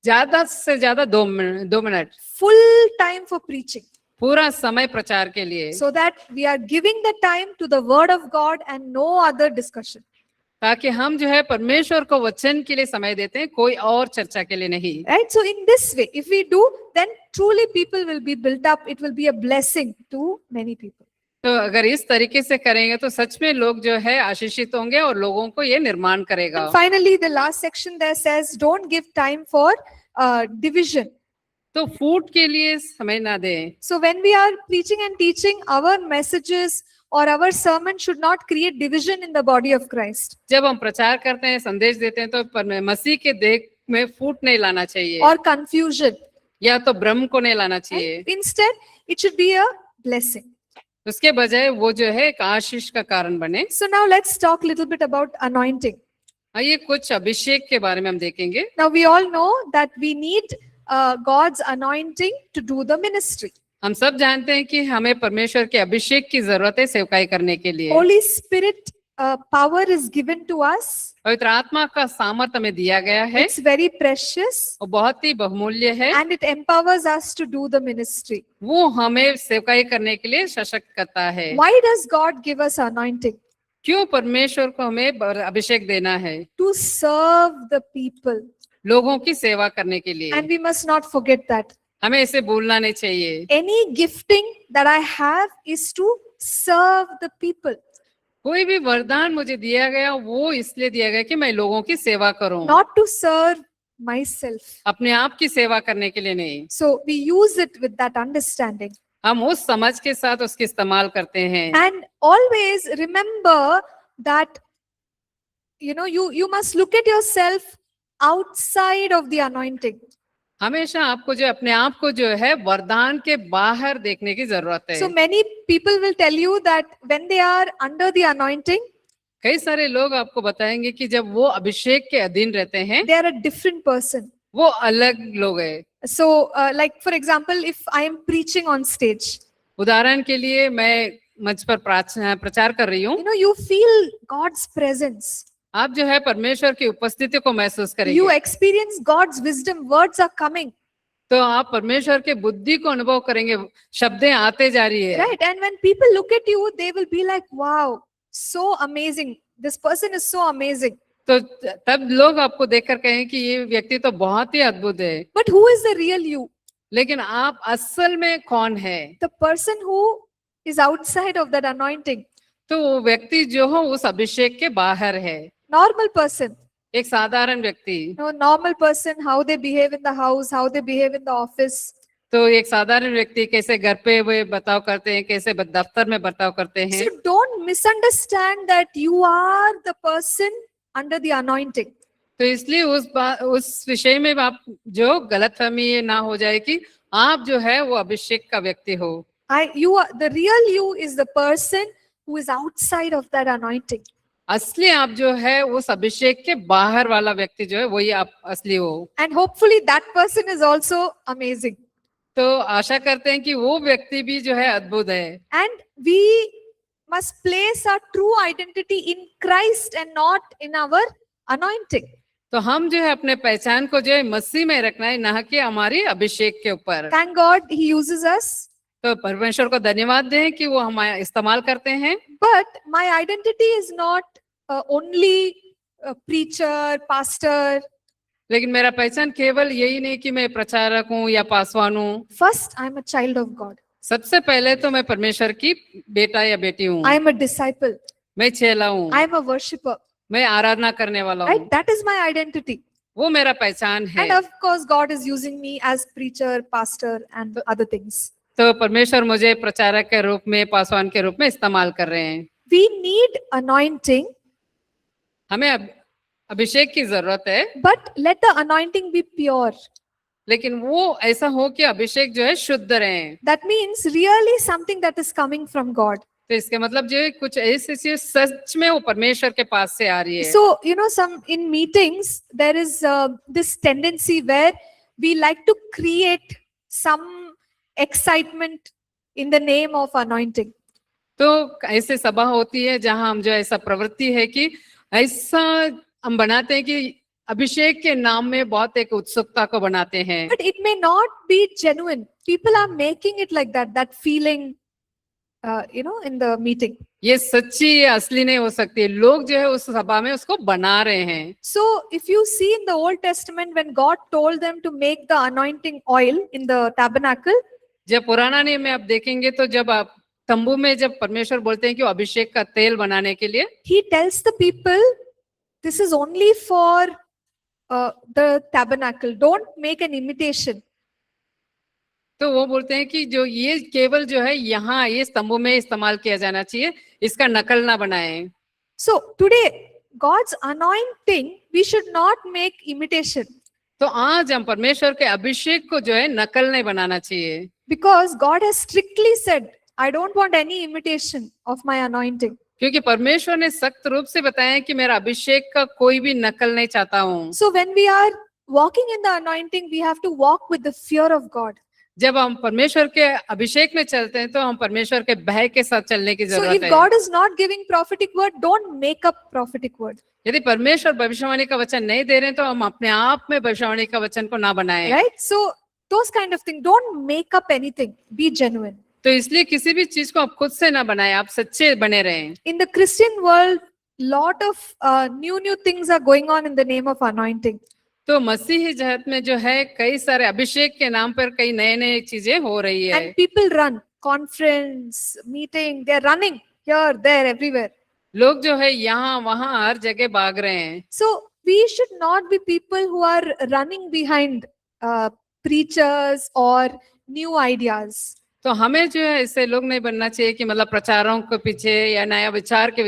ज्यादा से ज्यादा 2 minute Full time for preaching. पूरा समय प्रचार के लिए, So that we are giving the time to the word of God and no other discussion. ताकि हम जो है परमेश्वर को वचन के लिए समय देते हैं, कोई और चर्चा के लिए नहीं। Right? So in this way, if we do, then truly people will be built up. It will be a blessing to many people. तो अगर इस तरीके से करेंगे तो सच में लोग जो है आशीषित होंगे और लोगों को ये निर्माण करेगा। And finally, the last section there says, don't give time for division. तो फूट के लिए समय ना दें। So when we are preaching and teaching, our messages or our sermon should not create division in the body of Christ जब हम प्रचार करते हैं, संदेश देते हैं, तो मसीह के देह में फूट नहीं लाना चाहिए or confusion. या तो भ्रम को नहीं लाना चाहिए। Instead, it should be a blessing. उसके बजाय वो जो है एक आशीष का कारण बने। So now let's talk a little bit about anointing. आइए कुछ अभिषेक के बारे में हम देखेंगे। Now we all know that we need God's anointing to do the ministry. हम सब जानते हैं कि हमें परमेश्वर के अभिषेक की जरूरत है सेवकाई करने के लिए। Holy Spirit power is given to us. पवित्र आत्मा का सामर्थ्य हमें दिया गया है, It's very precious वो बहुत ही बहुमूल्य है। and it empowers us to do the ministry. वो हमें सेवकाई करने के लिए सशक्त करता है। Why does God give us anointing? क्यों परमेश्वर को हमें अभिषेक देना है? To serve the people. लोगों की सेवा करने के लिए। And we must not forget that. हमें इसे भूलना नहीं चाहिए। Any gifting that I have is to serve the people. कोई भी वरदान मुझे दिया गया वो इसलिए दिया गया कि मैं लोगों की सेवा करूं, Not to serve myself. अपने आप की सेवा करने के लिए नहीं। So we use it with that understanding. हम उस समझ के साथ उसकी इस्तेमाल करते हैं। And always remember that, you must look at yourself outside of the anointing. हमेशा आपको जो अपने आप को जो है वरदान के बाहर देखने की जरूरत है। So many people will tell you that when they are under the anointing, कई सारे लोग आपको बताएंगे कि जब वो अभिषेक के अधीन रहते हैं they are a different person. वो अलग लोग हैं। So like for example, if I am preaching on stage, उदाहरण के लिए मैं मंच पर प्रचार कर रही हूँ, you feel God's presence. आप जो है परमेश्वर की उपस्थिति को महसूस You करेंगे, experience God's wisdom. Words are coming, तो आप परमेश्वर के बुद्धि को अनुभव करेंगे, शब्दें आते जा रही है। right? And when people look at you, they will be like, wow, so amazing. This person is so amazing. तो तब लोग आपको देखकर कहें कि ये व्यक्ति तो बहुत ही अद्भुत है। But who is the real you? लेकिन आप असल में कौन है? The person who is outside of that anointing. तो वो व्यक्ति जो हो उस अभिषेक के बाहर है। Normal person. एक साधारण व्यक्ति, Normal person, how they behave in the house, how they behave in the office. तो एक साधारण व्यक्ति कैसे घर पे वे बर्ताव करते हैं, कैसे दफ्तर में बर्ताव करते हैं। So don't misunderstand that you are the person under the anointing. तो इसलिए उस विषय में आप जो गलतफहमी ये ना हो जाए कि आप जो है वो अभिषेक का व्यक्ति हो। The real you is the person who is outside of that anointing. असली आप जो है उस अभिषेक के बाहर वाला व्यक्ति जो है वही आप असली हो। And hopefully that person is also amazing. तो आशा करते हैं कि वो व्यक्ति भी जो है अद्भुत है। And we must place our true identity in Christ and not in our anointing. तो हम जो है अपने पहचान को जो है मसीह में रखना है, ना कि हमारी अभिषेक के ऊपर। Thank God he uses us. तो परमेश्वर को धन्यवाद दें कि वो हमारा इस्तेमाल करते हैं। But my identity is not only a preacher, pastor. लेकिन मेरा पहचान केवल यही नहीं कि मैं प्रचारक हूँ या पासवान हूँ। First, I'm a child of God. सबसे पहले तो मैं परमेश्वर की बेटा या बेटी हूँ। I am a disciple. मैं चेला हूँ। I am a worshipper. मैं आराधना करने वाला हूँ। Right? That is my identity. वो मेरा पहचान है। And of course, God is using me as preacher, pastor, and other things. तो परमेश्वर मुझे प्रचारक के रूप में, पासवान के रूप में इस्तेमाल कर रहे हैं। We need anointing, हमें अभिषेक की जरूरत है, but let the anointing be pure. लेकिन वो ऐसा हो कि अभिषेक जो है शुद्ध रहे। That means really something that is coming from God. तो इसके मतलब जो है कुछ ऐसी चीज सच में वो परमेश्वर के पास से आ रही है। So, some in meetings, there is this tendency where we like to create some excitement in the name of anointing. तो ऐसे सभा होती है जहां हम जो ऐसा प्रवृत्ति है कि ऐसा हम बनाते हैं कि अभिषेक के नाम में बहुत एक उत्सुकता को बनाते हैं। But it may not be genuine. People are making it like that feeling, in the meeting. ये सच्ची या असली नहीं हो सकती, लोग जो है उस सभा में उसको बना रहे हैं। So if you see in the Old Testament, when God told them to make the anointing oil in the tabernacle, जब पुराना नियम में आप देखेंगे तो जब आप तंबू में जब परमेश्वर बोलते हैं कि वो अभिषेक का तेल बनाने के लिए, he tells the people, this is only for the tabernacle. Don't make an imitation. तो वो बोलते हैं कि जो ये केवल जो है यहाँ ये तंबू में इस्तेमाल किया जाना चाहिए, इसका नकल ना बनाएं। So today, God's anointing, we should not make imitation, तो आज हम परमेश्वर के अभिषेक को जो है नकल नहीं बनाना चाहिए, because God has strictly said, I don't want any imitation of my anointing. क्योंकि परमेश्वर ने सख्त रूप से बताया है कि मेरा अभिषेक का कोई भी नकल नहीं चाहता हूँ। So when we are walking in the anointing, we have to walk with the fear of God. जब हम परमेश्वर के अभिषेक में चलते हैं तो हम परमेश्वर के भय के साथ चलने की So जरूरत if है। God is not giving prophetic word, don't make up prophetic word. यदि परमेश्वर भविष्यवाणी का वचन नहीं दे रहे हैं तो हम अपने आप में भविष्यवाणी का वचन को ना बनाएं। Right? So those kind of things, don't make up anything. Be genuine. तो इसलिए किसी भी चीज को आप खुद से ना बनाएं, आप सच्चे बने रहें। In the Christian world, lot of new things are going on in the name of anointing. तो मसीही जगत में जो है कई सारे अभिषेक के नाम पर कई नए नए चीजें हो रही है। And people run conference, meeting, they're running here, there, everywhere. लोग जो है यहाँ वहाँ हर जगह भाग रहे हैं। So we should not be people who are running behind preachers or new ideas. तो हमें जो है ऐसे लोग नहीं बनना चाहिए कि मतलब प्रचारों के पीछे या नया विचार के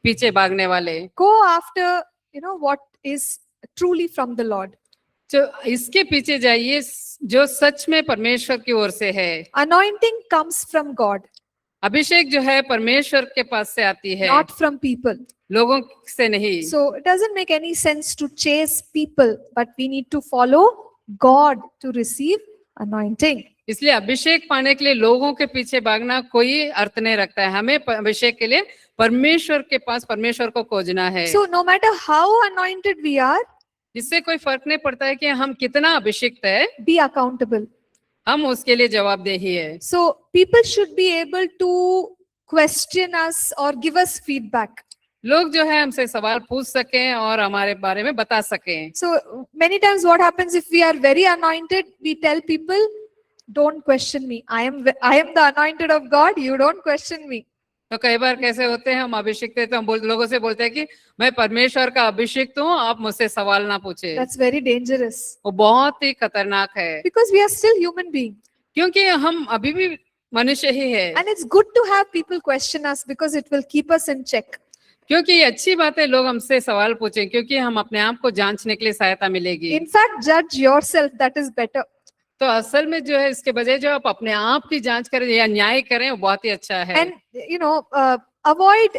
पीछे भागने वाले। Go after, what is truly from the Lord. जो इसके पीछे जाइए जो सच में परमेश्वर की ओर से है। Anointing comes from God, अभिषेक जो है परमेश्वर के पास से आती है, not from people. लोगों से नहीं। So it doesn't make any sense to chase people, but we need to follow God to receive anointing. इसलिए अभिषेक पाने के लिए लोगों के पीछे भागना कोई अर्थ नहीं रखता है। हमें अभिषेक के लिए परमेश्वर के पास परमेश्वर को खोजना है। So no matter how anointed we are, इससे कोई फर्क नहीं पड़ता है कि हम कितना अभिषिक्त है, be accountable. हम उसके लिए जवाबदेही है। So people should be able to question us or give us feedback. लोग जो है हमसे सवाल पूछ सकें और हमारे बारे में बता सकें। So many times what happens if we are very anointed, we tell people, don't question me. I am the anointed of God. You don't question me. तो कई बार कैसे होते हैं, हम अभिषिक्त हैं तो हम लोगों से बोलते हैं कि मैं परमेश्वर का अभिषिक्त हूँ, आप मुझसे सवाल ना पूछे। That's very dangerous वो बहुत ही खतरनाक है, because we are still human beings. क्योंकि हम अभी भी मनुष्य ही है। And it's good to have people question us because it will keep us in check. क्योंकि ये अच्छी बात है लोग हमसे सवाल पूछें, क्योंकि हम अपने आप को जांचने के लिए सहायता मिलेगी। In fact, judge yourself. That is better. तो असल में जो है इसके बजाय जो आप अपने आप की जांच करें या न्याय करें वो बहुत ही अच्छा है। And avoid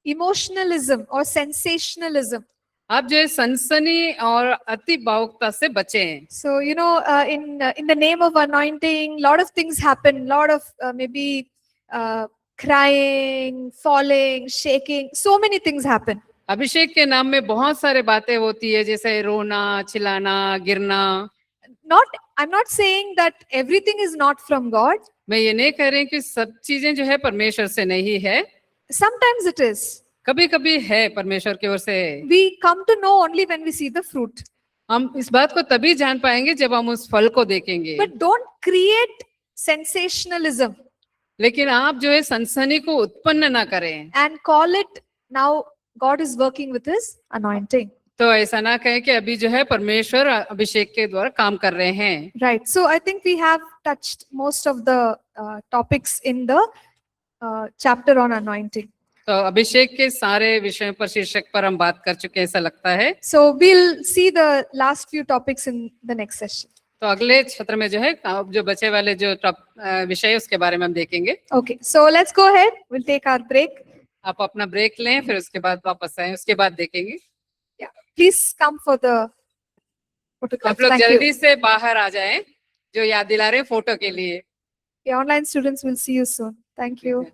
emotionalism or sensationalism. आप जो है सनसनी और अति भावुकता से बचें। So in the name of anointing, lot of things happen. Lot of maybe crying, falling, shaking. So many things happen. अभिषेक के नाम में बहुत सारे बातें होती है, जैसे रोना, चिल्लाना, गिरना। I'm not saying that everything is not from God. मैं ये नहीं कह रही कि सब चीजें जो है परमेश्वर से नहीं है, Sometimes it is. कभी कभी है परमेश्वर की ओर से है। We come to know only when we see the fruit. हम इस बात को तभी जान पाएंगे जब हम उस फल को देखेंगे। But don't create sensationalism लेकिन आप जो है सनसनी को उत्पन्न ना करें and call it now God is working with his anointing. तो ऐसा ना कहें कि अभी जो है परमेश्वर अभिषेक के द्वारा काम कर रहे हैं। Right. So I think we have touched most of the topics in the chapter on anointing. तो अभिषेक के सारे विषयों पर शीर्षक पर हम बात कर चुके हैं ऐसा लगता है। So we'll see the last few topics in the next session. तो अगले सत्र में जो है जो बचे वाले जो विषय है उसके बारे में हम देखेंगे। Okay. So let's go ahead. We'll take our break. आप अपना ब्रेक लें, फिर उसके बाद वापस आए, उसके बाद देखेंगे। Please come for the photograph. आप लोग Thank जल्दी you. से बाहर आ जाएं जो याद दिला रहे हैं फोटो के लिए। The online students will see you soon. Thank you.